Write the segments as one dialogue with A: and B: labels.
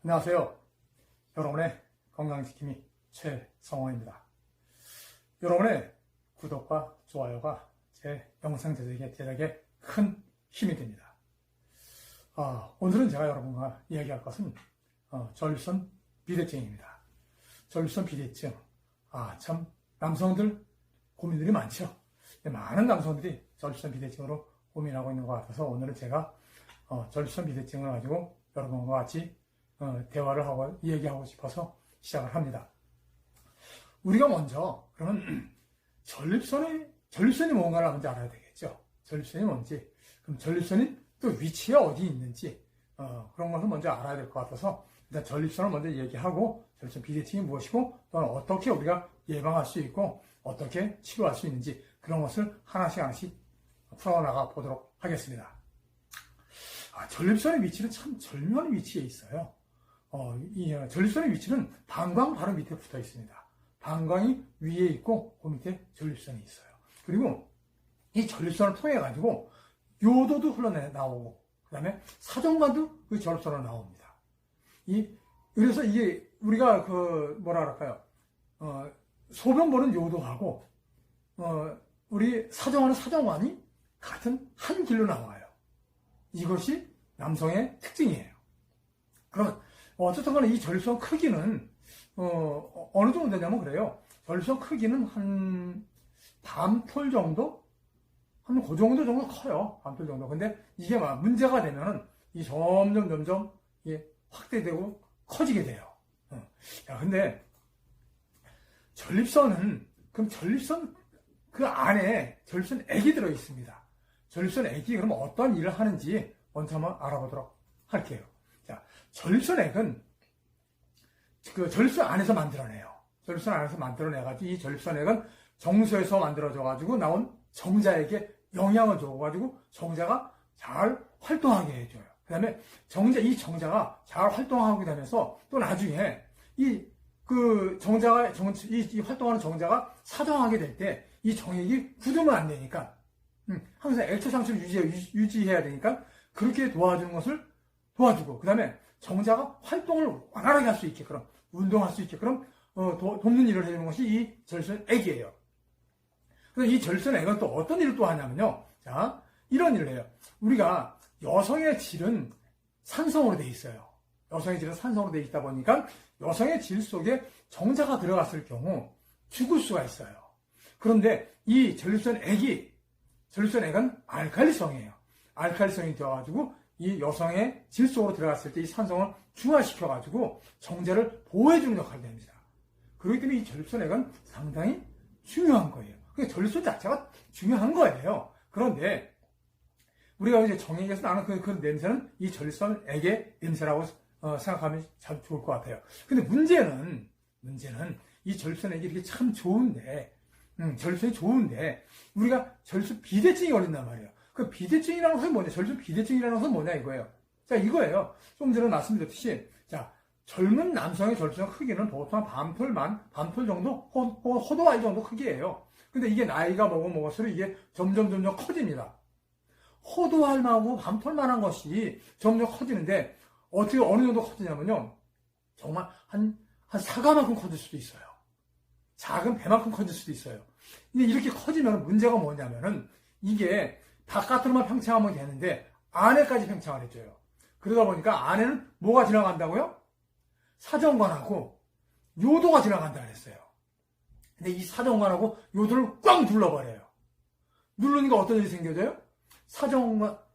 A: 안녕하세요. 여러분의 건강지킴이 최성호입니다. 여러분의 구독과 좋아요가 제 영상 제작에 큰 힘이 됩니다. 오늘은 제가 여러분과 이야기할 것은 전립선 비대증입니다. 전립선 비대증, 참 남성들 고민들이 많죠. 많은 남성들이 전립선 비대증으로 고민하고 있는 것 같아서 오늘은 제가 전립선 비대증을 가지고 여러분과 같이 대화를 하고 얘기하고 싶어서 시작을 합니다. 우리가 먼저 그러면 전립선이 뭔가를 먼저 알아야 되겠죠. 전립선이 뭔지, 그럼 전립선이 또 위치가 어디 있는지 그런 것을 먼저 알아야 될 것 같아서 일단 전립선을 먼저 얘기하고 전립선 비대증이 무엇이고 또는 어떻게 우리가 예방할 수 있고 어떻게 치료할 수 있는지 그런 것을 하나씩 풀어나가 보도록 하겠습니다. 전립선의 위치는 참 절묘한 위치에 있어요. 이 전립선의 위치는 방광 바로 밑에 붙어 있습니다. 방광이 위에 있고 그 밑에 전립선이 있어요. 그리고 이 전립선을 통해 가지고 요도도 흘러나오고 그 다음에 사정관도 그 전립선으로 나옵니다. 그래서 이게 우리가 소변 보는 요도하고 우리 사정하는 사정관이 같은 한 길로 나와요. 이것이 남성의 특징이에요. 그럼 어쨌든 간에 이 전립선 크기는 어느 정도 되냐면 그래요. 전립선 크기는 한 밤톨 정도? 한 그 정도 커요. 밤톨 정도. 근데 이게 문제가 되면은 이 점점 확대되고 커지게 돼요. 근데 전립선은 그럼 전립선 그 안에 전립선액이 들어 있습니다. 전립선액이 그럼 어떤 일을 하는지 먼저 한번 알아보도록 할게요. 자, 전립선액은 그 전립선 안에서 만들어내요. 전립선 안에서 만들어내가지고 이 전립선액은 정수에서 만들어져가지고 나온 정자에게 영향을 줘가지고 정자가 잘 활동하게 해줘요. 그 다음에 이 정자가 잘 활동하게 되면서 또 나중에 이 활동하는 정자가 사정하게 될 때 이 정액이 굳으면 안 되니까 항상 액체 상태를 유지해야 되니까 그렇게 도와주는 것을 도와주고 그 다음에 정자가 활동을 원활하게 할 수 있게끔 운동할 수 있게끔 돕는 일을 해주는 것이 이 전립선액이에요. 그래서 이 전립선액은 또 어떤 일을 또 하냐면요. 자, 이런 일을 해요. 우리가 여성의 질은 산성으로 되어 있어요. 여성의 질은 산성으로 되어 있다 보니까 여성의 질 속에 정자가 들어갔을 경우 죽을 수가 있어요. 그런데 이 전립선액은 알칼리성이에요. 알칼리성이 되어가지고 이 여성의 질 속으로 들어갔을 때 이 산성을 중화시켜가지고 정자를 보호해주는 역할을 합니다. 그렇기 때문에 이 전립선액은 상당히 중요한 거예요. 그러니까 전립선 자체가 중요한 거예요. 그런데 우리가 이제 정액에서 나는 그 냄새는 이 전립선액의 냄새라고 생각하면 참 좋을 것 같아요. 근데 문제는 이 전립선액이 이렇게 참 좋은데, 전립선이 좋은데, 우리가 전립선 비대증이 걸린단 말이에요. 그 비대증이라는 것은 뭐냐? 전립선 비대증이라는 것은 뭐냐 이거예요. 자, 이거예요. 좀 전에 말씀드렸듯이, 자, 젊은 남성의 전립선 크기는 보통 밤톨 정도, 호도알 정도 크기예요. 근데 이게 나이가 먹을수록 이게 점점 커집니다. 호도알만하고 밤톨만한 것이 점점 커지는데, 어떻게 어느 정도 커지냐면요. 정말 한 사과만큼 커질 수도 있어요. 작은 배만큼 커질 수도 있어요. 근데 이렇게 커지면 문제가 뭐냐면은 이게 바깥으로만 팽창하면 되는데 안에까지 팽창을 해줘요. 그러다 보니까 안에는 뭐가 지나간다고요? 사정관하고 요도가 지나간다 그랬어요. 근데 이 사정관하고 요도를 꽉 눌러버려요. 누르니까 어떤 일이 생겨져요?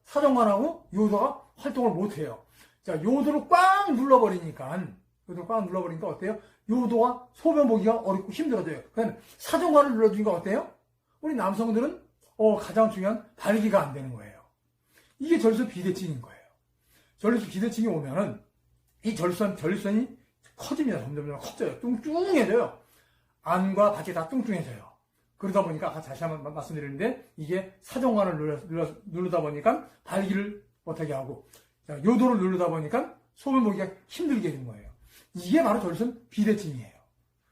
A: 사정관하고 요도가 활동을 못해요. 자, 요도를 꽉 눌러버리니까 어때요? 요도가 소변 보기가 어렵고 힘들어져요. 그 다음에 사정관을 눌러주니까 어때요? 우리 남성들은 가장 중요한 발기가 안 되는 거예요. 이게 전립선 비대증인 거예요. 전립선 비대증이 오면은 이 전립선이 커집니다. 점점 커져요. 뚱뚱해져요. 안과 밖이 다 뚱뚱해져요. 그러다 보니까 아까 다시 한번 말씀드리는데 이게 사정관을 누르다 보니까 발기를 못하게 하고 요도를 누르다 보니까 소변 보기가 힘들게 되는 거예요. 이게 바로 전립선 비대증이에요.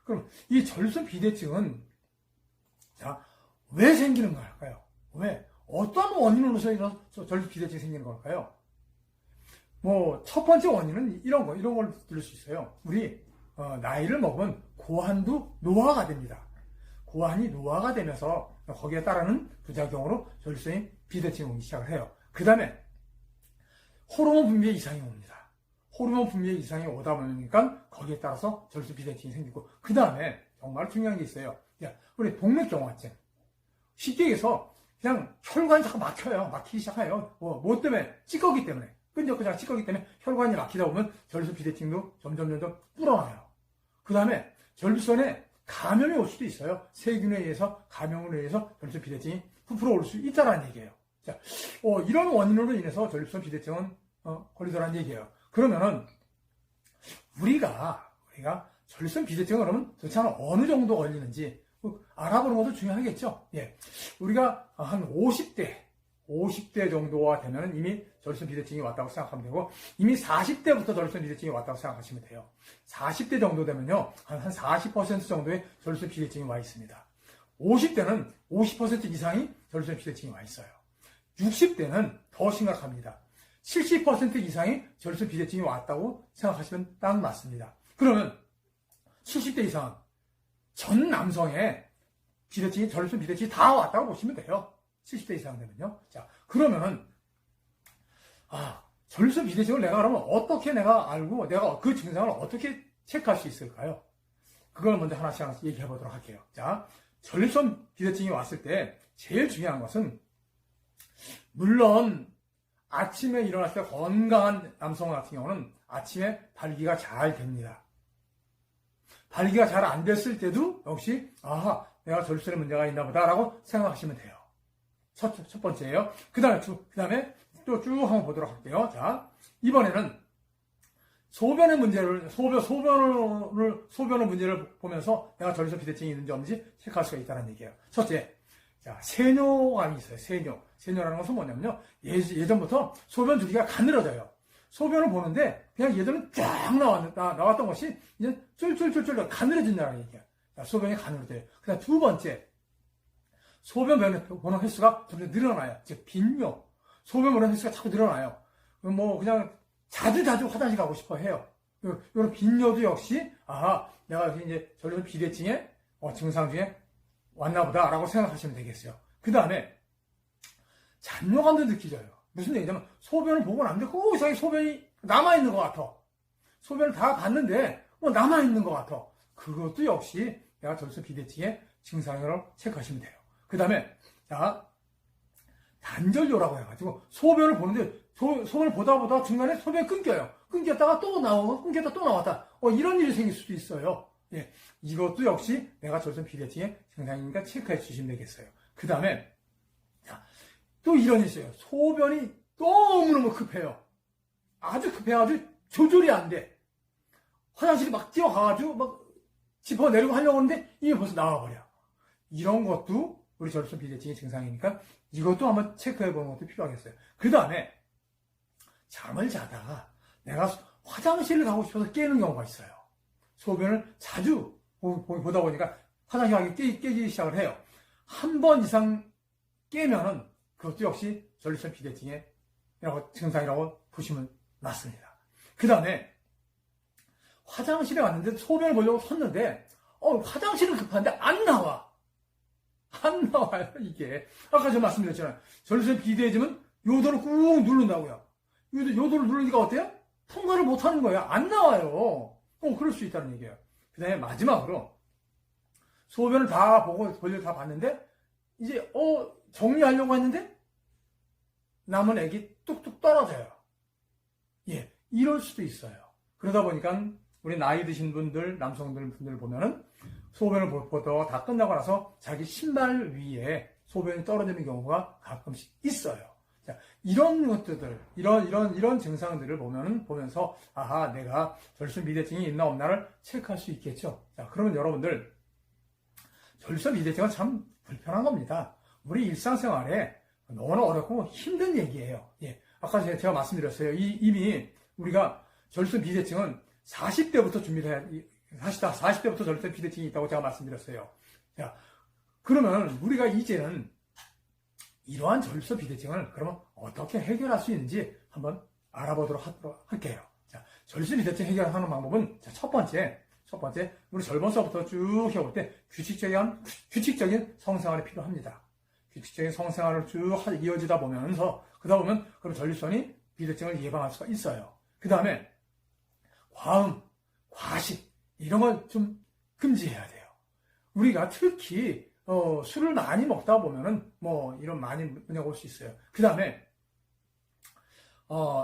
A: 그럼 이 전립선 비대증은 왜 생기는 걸까요? 왜? 어떤 원인으로서 이런 전립선 비대증이 생기는 걸까요? 첫 번째 원인은 이런 걸 들을 수 있어요. 우리, 나이를 먹으면 고환도 노화가 됩니다. 고환이 노화가 되면서 거기에 따르는 부작용으로 전립선이 비대증이 오기 시작을 해요. 그 다음에 호르몬 분비에 이상이 옵니다. 호르몬 분비에 이상이 오다 보니까 거기에 따라서 전립선 비대증이 생기고, 그 다음에 정말 중요한 게 있어요. 우리 동맥경화증. 쉽게 얘기해서 그냥 혈관이 자꾸 막혀요. 막히기 시작해요. 뭐 때문에? 찌꺼기 때문에. 끈적끈적 찌꺼기 때문에 혈관이 막히다 보면 전립선 비대증도 점점 불어나요. 그 다음에 전립선에 감염이 올 수도 있어요. 세균에 의해서, 감염으로 의해서 전립선 비대증이 부풀어 올 수 있다는 얘기예요. 자, 이런 원인으로 인해서 전립선 비대증은 걸리더라는 얘기예요. 그러면은 우리가 전립선 비대증을 그러면 도대체 어느 정도 걸리는지 알아보는 것도 중요하겠죠. 예. 우리가 한 50대 정도가 되면 이미 전립선 비대증이 왔다고 생각하면 되고, 이미 40대부터 전립선 비대증이 왔다고 생각하시면 돼요. 40대 정도 되면요, 한 40% 정도의 전립선 비대증이 와 있습니다. 50대는 50% 이상이 전립선 비대증이 와 있어요. 60대는 더 심각합니다. 70% 이상이 전립선 비대증이 왔다고 생각하시면 딱 맞습니다. 그러면 70대 이상 전 남성의 전립선 비대증이 다 왔다고 보시면 돼요. 70대 이상 되면요. 자, 그러면은, 전립선 비대증을 그러면 어떻게 내가 알고, 내가 그 증상을 어떻게 체크할 수 있을까요? 그걸 먼저 하나씩 얘기해 보도록 할게요. 자, 전립선 비대증이 왔을 때 제일 중요한 것은, 물론, 아침에 일어났을 때 건강한 남성 같은 경우는 아침에 발기가 잘 됩니다. 발기가 잘 안 됐을 때도 역시, 내가 전립선에 문제가 있나 보다라고 생각하시면 돼요. 첫 번째예요. 그 다음에 또 쭉 한번 보도록 할게요. 자, 이번에는 소변의 문제를 보면서 내가 전립선 비대증이 있는지 없는지 체크할 수가 있다는 얘기예요. 첫째, 자, 세뇨감이 있어요. 세뇨라는 것은 뭐냐면요, 예전부터 소변 주기가 가늘어져요. 소변을 보는데 그냥 예전은 쫙 나왔던 것이 이제 쫄쫄쫄쫄 가늘어진다는 얘기예요. 자, 소변이 가늘어져요. 그다음 두 번째, 소변 보는 횟수가 점점 늘어나요. 즉 빈뇨. 소변 보는 횟수가 자꾸 늘어나요. 그냥 자주 화장실 가고 싶어 해요. 이런 빈뇨도 역시 내가 이제 전립선 비대증의 증상 중에 왔나 보다라고 생각하시면 되겠어요. 그 다음에 잔뇨감도 느껴져요. 무슨 얘기냐면 소변을 보고 났는데 꼭 이상하게 소변이 남아있는 것 같아. 소변을 다 봤는데 남아있는 것 같아. 그것도 역시 내가 전립선 비대증의 증상으로 체크하시면 돼요. 그 다음에 단절뇨라고 해가지고 소변을 보는데 소변을 보다 중간에 소변이 끊겨요. 끊겼다가 또 나오고 끊겼다 또 나왔다. 이런 일이 생길 수도 있어요. 예, 이것도 역시 내가 전립선 비대증의 증상이니까 체크해 주시면 되겠어요. 그 다음에 또 이런 일이 있어요. 소변이 너무너무 급해요. 아주 급해가지고 조절이 안 돼. 화장실에 막 뛰어가가지고 막 짚어내려고 하려고 하는데 이게 벌써 나와버려. 이런 것도 우리 전립선 비대증의 증상이니까 이것도 한번 체크해보는 것도 필요하겠어요. 그 다음에 잠을 자다가 내가 화장실을 가고 싶어서 깨는 경우가 있어요. 소변을 자주 보다 보니까 화장실 가기 깨기 시작을 해요. 한 번 이상 깨면은 그것도 역시 전립선 비대증의 증상이라고 보시면 맞습니다. 그 다음에 화장실에 왔는데 소변을 보려고 섰는데 화장실은 급한데 안 나와요, 이게. 아까 제가 말씀드렸잖아요. 전립선 비대증은 요도를 꾹 누른다고요. 요도를 누르니까 어때요? 통과를 못 하는 거예요. 안 나와요. 그럴 수 있다는 얘기예요. 그 다음에 마지막으로 소변을 다 볼일 다 봤는데 이제 정리하려고 했는데 남은 액이 뚝뚝 떨어져요. 예, 이럴 수도 있어요. 그러다 보니까 우리 나이 드신 분들, 남성분들 보면은 소변을 보다가 다 끝나고 나서 자기 신발 위에 소변이 떨어지는 경우가 가끔씩 있어요. 자, 이런 것들, 이런 증상들을 보면서 내가 전립선 비대증이 있나 없나를 체크할 수 있겠죠. 자, 그러면 여러분들 전립선 비대증은 참 불편한 겁니다. 우리 일상생활에 너무나 어렵고 힘든 얘기예요. 예, 아까 제가 말씀드렸어요. 이미 우리가 전립선 비대증은 40대부터 준비를 해야, 40대부터 전립선 비대증이 있다고 제가 말씀드렸어요. 자, 그러면 우리가 이제는 이러한 전립선 비대증을 그러면 어떻게 해결할 수 있는지 한번 알아보도록 할게요. 자, 전립선 비대증 해결하는 방법은 자, 첫 번째, 우리 젊어서부터 쭉 해올 때 규칙적인 성생활이 필요합니다. 규칙적인 성생활을 쭉 이어지다 보면서, 그러다 보면, 그럼 전립선이 비대증을 예방할 수가 있어요. 그 다음에, 과음, 과식, 이런 걸 좀 금지해야 돼요. 우리가 특히, 술을 많이 먹다 보면은, 이런 많이 문제가 올 수 있어요. 그 다음에,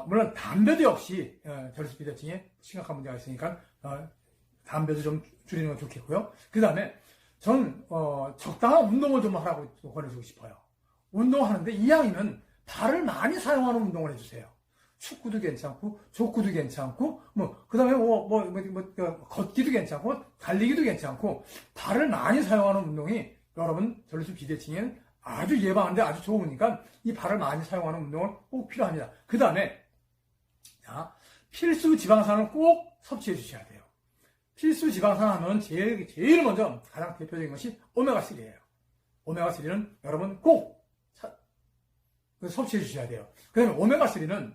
A: 물론 담배도 역시, 전립선 비대증에 심각한 문제가 있으니까, 담배도 좀 줄이는 건 좋겠고요. 그 다음에, 저는 적당한 운동을 좀 하라고 권해주고 싶어요. 운동하는데 이왕이면 발을 많이 사용하는 운동을 해주세요. 축구도 괜찮고 족구도 괜찮고 그다음에 걷기도 괜찮고 달리기도 괜찮고 발을 많이 사용하는 운동이 여러분 전립선 비대증에는 아주 예방하는데 아주 좋으니까 이 발을 많이 사용하는 운동은 꼭 필요합니다. 그 다음에 필수 지방산을 꼭 섭취해 주셔야 돼요. 필수 지방산 하면 제일 먼저 가장 대표적인 것이 오메가3예요. 오메가3는 여러분 꼭 섭취해 주셔야 돼요. 그 다음에 오메가3는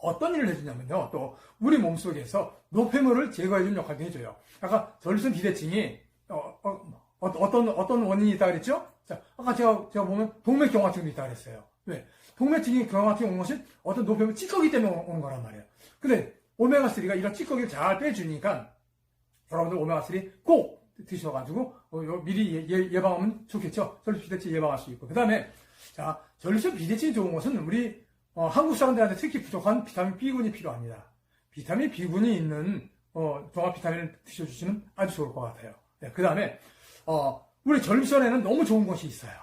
A: 어떤 일을 해주냐면요. 또 우리 몸속에서 노폐물을 제거해주는 역할도 해줘요. 아까 전립선 비대증이 어떤 원인이 있다 그랬죠? 자, 아까 제가 보면 동맥경화증도 있다 그랬어요. 왜? 동맥경화증이 온 것은 어떤 노폐물 찌꺼기 때문에 오는 거란 말이에요. 근데 오메가3가 이런 찌꺼기를 잘 빼주니까 여러분들 오메가3 꼭 드셔가지고 미리 예방하면 좋겠죠. 전립선 비대증 예방할 수 있고. 그 다음에 자, 전립선 비대증이 좋은 것은 우리 한국 사람들한테 특히 부족한 비타민 B군이 필요합니다. 비타민 B군이 있는 종합 비타민을 드셔주시면 아주 좋을 것 같아요. 네, 그 다음에 우리 전립선에는 너무 좋은 것이 있어요.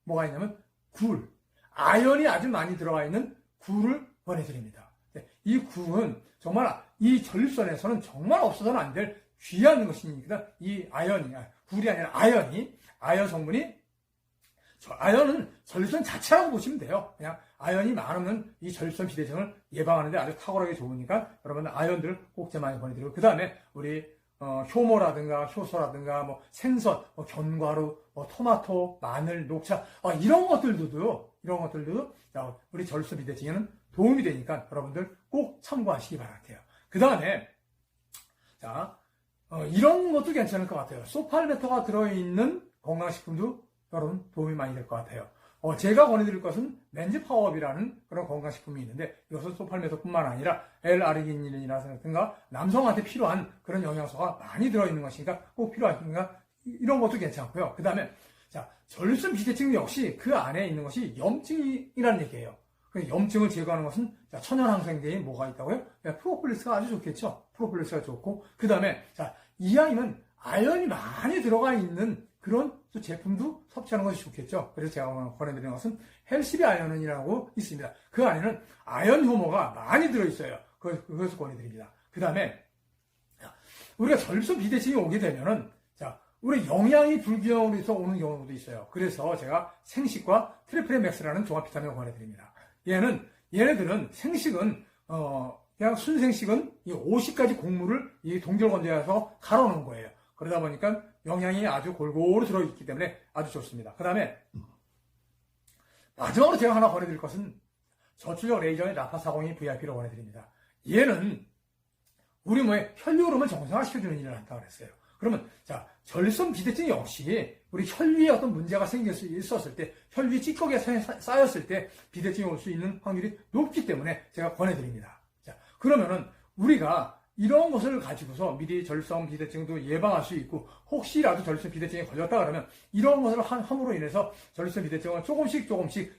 A: 뭐가 있냐면 굴, 아연이 아주 많이 들어가 있는 굴을 권해드립니다. 네, 이 굴은 정말 이 전립선에서는 정말 없어서는 안 될 귀한 것이니까 이 굴이 아니라 아연 성분이 아연은 전립선 자체라고 보시면 돼요. 그냥 아연이 많으면 이 전립선 비대증을 예방하는데 아주 탁월하게 좋으니까 여러분 아연들 꼭 많이 보내드리고 그 다음에 우리 효모라든가 효소라든가 생선, 견과류, 토마토, 마늘, 녹차 이런 것들도 우리 전립선 비대증에는 도움이 되니까 여러분들 꼭 참고하시기 바랄게요. 그 다음에 이런 것도 괜찮을 것 같아요. 소팔메토가 들어있는 건강식품도 여러분 도움이 많이 될 것 같아요. 제가 권해드릴 것은 맨즈 파워업이라는 그런 건강식품이 있는데 이것은 소팔메토뿐만 아니라 L-아르기닌이라든가 남성한테 필요한 그런 영양소가 많이 들어있는 것이니까 꼭 필요하니까 이런 것도 괜찮고요. 그 다음에 전립선 비대증 역시 그 안에 있는 것이 염증이라는 얘기예요. 염증을 제거하는 것은 천연항생제인 뭐가 있다고요? 프로폴리스가 아주 좋겠죠. 프로폴리스가 좋고 그 다음에 이왕이면 아연이 많이 들어가 있는 그런 또 제품도 섭취하는 것이 좋겠죠. 그래서 제가 권해드리는 것은 헬시비 아연이라고 있습니다. 그 안에는 아연 효모가 많이 들어있어요. 그것을 권해드립니다. 그 다음에 우리가 전립선 비대증이 오게 되면은 우리 영양이 불균형으로 해서 오는 경우도 있어요. 그래서 제가 생식과 트리플레맥스라는 종합 비타민을 권해드립니다. 얘네들은 생식은 그냥 순생식은 이 50가지 곡물을 이 동결건조해서 갈아놓은 거예요. 그러다 보니까 영양이 아주 골고루 들어있기 때문에 아주 좋습니다. 그 다음에 마지막으로 제가 하나 권해드릴 것은 저출력 레이저의 라파40 VIP를 권해드립니다. 얘는 우리 몸의 혈류 흐름을 정상화시켜주는 일을 한다고 그랬어요. 그러면 전립선 비대증 역시 우리 혈류에 어떤 문제가 있었을 때 혈류에 찌꺼기가 쌓였을 때 비대증이 올 수 있는 확률이 높기 때문에 제가 권해드립니다. 그러면은 우리가 이런 것을 가지고서 미리 전립선 비대증도 예방할 수 있고 혹시라도 전립선 비대증에 걸렸다 그러면 이런 것을 함으로 인해서 전립선 비대증을 조금씩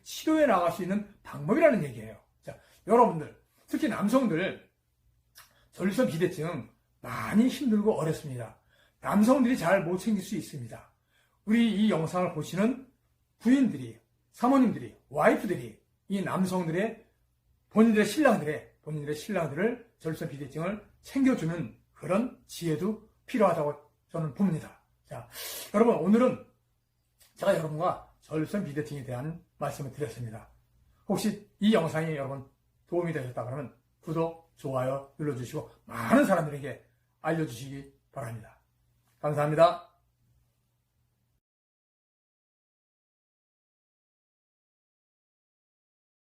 A: 치료해 나갈 수 있는 방법이라는 얘기예요. 여러분들 특히 남성들 전립선 비대증 많이 힘들고 어렵습니다. 남성들이 잘 못 챙길 수 있습니다. 우리 이 영상을 보시는 부인들이, 사모님들이, 와이프들이 이 남성들의 본인들의 신랑들을 전립선 비대증을 챙겨주는 그런 지혜도 필요하다고 저는 봅니다. 여러분 오늘은 제가 여러분과 전립선 비대증에 대한 말씀을 드렸습니다. 혹시 이 영상이 여러분 도움이 되셨다 그러면 구독, 좋아요 눌러주시고 많은 사람들에게 알려주시기 바랍니다. 감사합니다.